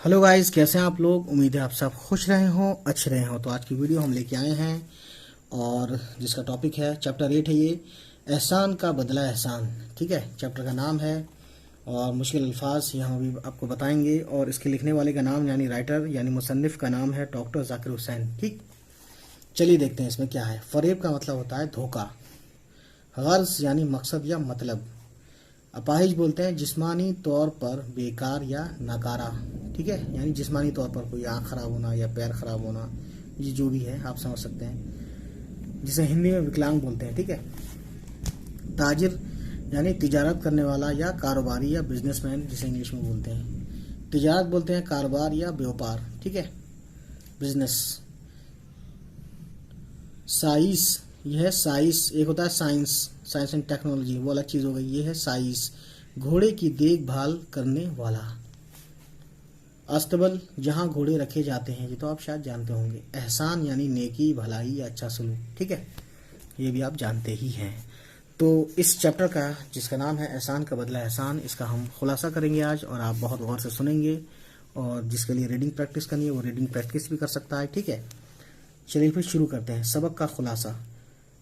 Hello guys, कैसे हैं आप लोग। उम्मीद है आप सब खुश रहे हो, अच्छे रहे हो। तो आज की वीडियो हम लेके आए हैं और जिसका टॉपिक है चैप्टर 8 है ये, एहसान का बदला एहसान। ठीक है, चैप्टर का नाम है और मुश्किल अल्फाज यहाँ भी आपको बताएंगे। और इसके लिखने वाले का नाम यानी राइटर यानी मुसन्निफ का नाम है डॉक्टर जाकिर हुसैन। ठीक, चलिए देखते हैं इसमें क्या है। फरेब का मतलब होता है धोखा। गर्ज यानी मकसद या मतलब। अपाहिज बोलते हैं जिस्मानी तौर पर बेकार या नकारा। ठीक है, यानी जिस्मानी तौर पर कोई आँख खराब होना या पैर खराब होना, ये जो भी है आप समझ सकते हैं, जिसे हिंदी में विकलांग बोलते हैं। ठीक है। ताजिर यानी तिजारत करने वाला या कारोबारी या बिजनेसमैन, जिसे इंग्लिश में बोलते हैं। तिजारत बोलते हैं कारोबार या व्यापार। ठीक है, बिजनेस। साइंस, यह है साइंस। एक होता है साइंस, साइंस एंड टेक्नोलॉजी, वो अलग चीज़ हो गई। ये है साइंस, घोड़े की देखभाल करने वाला। अस्तबल, जहाँ घोड़े रखे जाते हैं, ये तो आप शायद जानते होंगे। एहसान यानी नेकी, भलाई या अच्छा सलूक। ठीक है, ये भी आप जानते ही हैं। तो इस चैप्टर का जिसका नाम है एहसान का बदला एहसान, इसका हम खुलासा करेंगे आज और आप बहुत गौर से सुनेंगे। और जिसके लिए रीडिंग प्रैक्टिस करनी है वो रीडिंग प्रैक्टिस भी कर सकता है। ठीक है, चलिए फिर शुरू करते हैं सबक का खुलासा।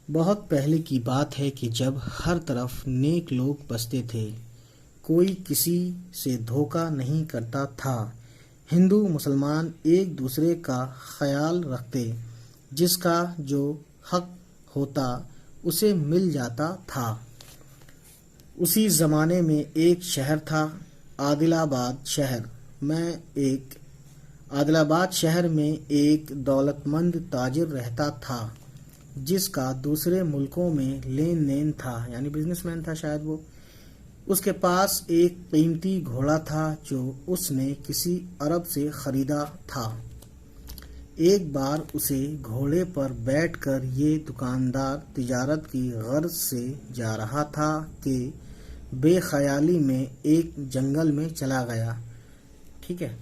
बहुत पहले की बात है कि जब हर तरफ नेक लोग बसते थे, कोई किसी से धोखा नहीं करता था। हिंदू मुसलमान एक दूसरे का ख्याल रखते, जिसका जो हक होता उसे मिल जाता था। उसी ज़माने में एक शहर था, आदिलाबाद शहर। आदिलाबाद शहर में एक दौलतमंद ताजिर रहता था, जिसका दूसरे मुल्कों में लेन देन था, यानी बिजनेसमैन था शायद वो। उसके पास एक कीमती घोड़ा था जो उसने किसी अरब से खरीदा था। एक बार उसे घोड़े पर बैठकर ये दुकानदार तिजारत की गर्ज से जा रहा था कि बेख्याली में एक जंगल में चला गया। ठीक है,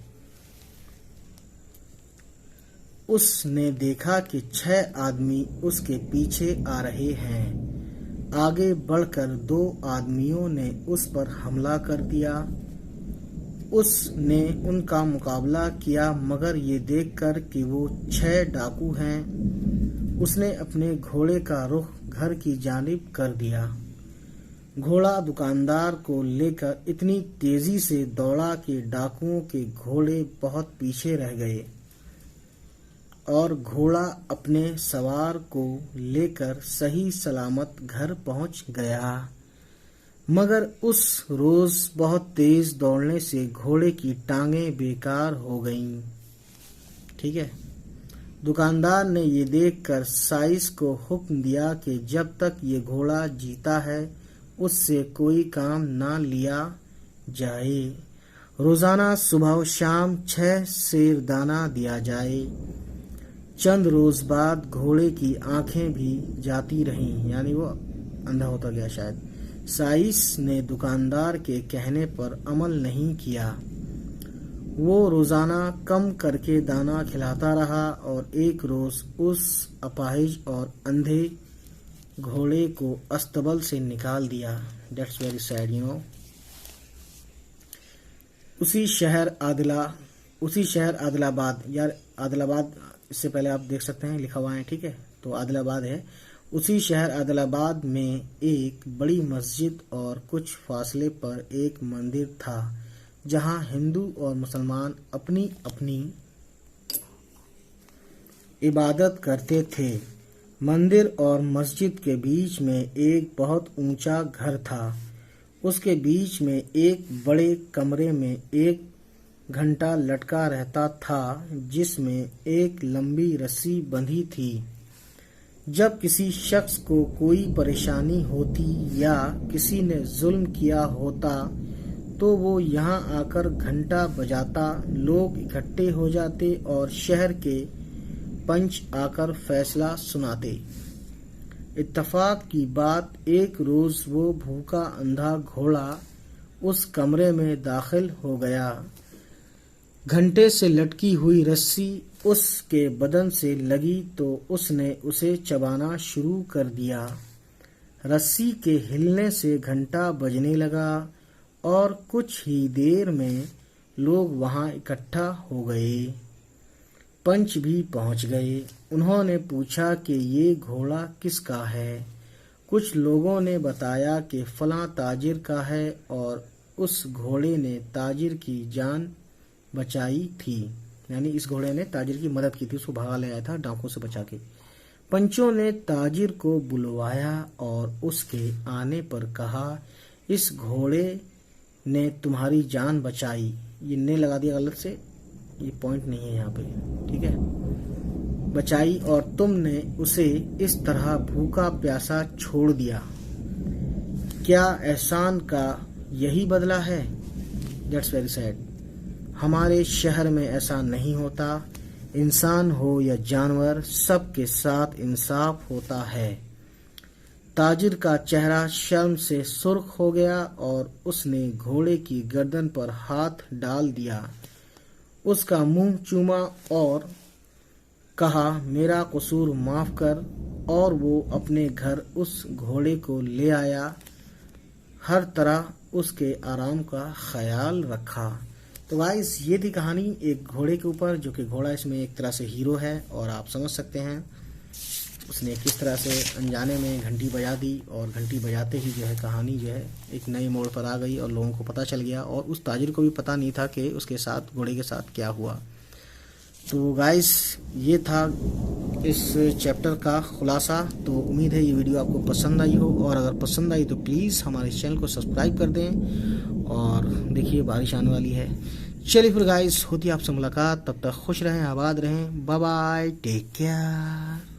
उसने देखा कि 6 आदमी उसके पीछे आ रहे हैं। आगे बढ़कर 2 आदमियों ने उस पर हमला कर दिया। उसने उनका मुकाबला किया, मगर ये देखकर कि वो 6 डाकू हैं, उसने अपने घोड़े का रुख घर की जानिब कर दिया। घोड़ा दुकानदार को लेकर इतनी तेजी से दौड़ा कि डाकुओं के घोड़े बहुत पीछे रह गए और घोड़ा अपने सवार को लेकर सही सलामत घर पहुंच गया। मगर उस रोज बहुत तेज दौड़ने से घोड़े की टांगें बेकार हो गईं। ठीक है, दुकानदार ने ये देखकर साइस को हुक्म दिया कि जब तक ये घोड़ा जीता है उससे कोई काम ना लिया जाए। रोजाना सुबह शाम 6 सेर दाना दिया जाए। चंद रोज बाद घोड़े की आंखें भी जाती रहीं, यानी वो अंधा होता गया शायद। साइस ने दुकानदार के कहने पर अमल नहीं किया। वो रोजाना कम करके दाना खिलाता रहा और एक रोज उस अपाहिज और अंधे घोड़े को अस्तबल से निकाल दिया। That's very sad, you know. उसी शहर आदिलाबाद, यार आदिलाबाद इससे पहले आप देख सकते हैं लिखा हुआ है। ठीक है, तो आदिलाबाद है। उसी शहर आदिलाबाद में एक बड़ी मस्जिद और कुछ फासले पर एक मंदिर था, जहां हिंदू और मुसलमान अपनी अपनी इबादत करते थे। मंदिर और मस्जिद के बीच में एक बहुत ऊंचा घर था। उसके बीच में एक बड़े कमरे में एक घंटा लटका रहता था, जिसमें एक लंबी रस्सी बंधी थी। जब किसी शख्स को कोई परेशानी होती या किसी ने जुल्म किया होता तो वो यहाँ आकर घंटा बजाता, लोग इकट्ठे हो जाते और शहर के पंच आकर फैसला सुनाते। इत्तफाक की बात, एक रोज वो भूखा अंधा घोड़ा उस कमरे में दाखिल हो गया। घंटे से लटकी हुई रस्सी उसके बदन से लगी तो उसने उसे चबाना शुरू कर दिया। रस्सी के हिलने से घंटा बजने लगा और कुछ ही देर में लोग वहां इकट्ठा हो गए। पंच भी पहुंच गए। उन्होंने पूछा कि ये घोड़ा किसका है। कुछ लोगों ने बताया कि फलां ताजिर का है और उस घोड़े ने ताजिर की जान बचाई थी। यानी इस घोड़े ने ताजिर की मदद की थी, उसको भगा ले आया था डाकुओं से बचा के। पंचों ने ताजिर को बुलवाया और उसके आने पर कहा, इस घोड़े ने तुम्हारी जान बचाई। ये ने लगा दिया गलत से, ये पॉइंट नहीं है यहाँ पे, ठीक है। बचाई और तुमने उसे इस तरह भूखा प्यासा छोड़ दिया। क्या एहसान का यही बदला है? That's very sad. हमारे शहर में ऐसा नहीं होता। इंसान हो या जानवर, सबके साथ इंसाफ होता है। ताजिर का चेहरा शर्म से सुर्ख हो गया और उसने घोड़े की गर्दन पर हाथ डाल दिया, उसका मुंह चूमा और कहा, मेरा कसूर माफ कर। और वो अपने घर उस घोड़े को ले आया, हर तरह उसके आराम का ख्याल रखा। तो गाइस ये थी कहानी एक घोड़े के ऊपर, जो कि घोड़ा इसमें एक तरह से हीरो है और आप समझ सकते हैं उसने किस तरह से अनजाने में घंटी बजा दी और घंटी बजाते ही जो है कहानी जो है एक नए मोड़ पर आ गई और लोगों को पता चल गया और उस ताजिर को भी पता नहीं था कि उसके साथ घोड़े के साथ क्या हुआ। तो गाइस ये था इस चैप्टर का खुलासा। तो उम्मीद है ये वीडियो आपको पसंद आई हो और अगर पसंद आई तो प्लीज़ हमारे चैनल को सब्सक्राइब कर दें। और देखिए बारिश आने वाली है। चलिए फिर गाइस होती है आपसे मुलाकात, तब तक खुश रहें, आबाद रहें, बाय बाय, टेक केयर।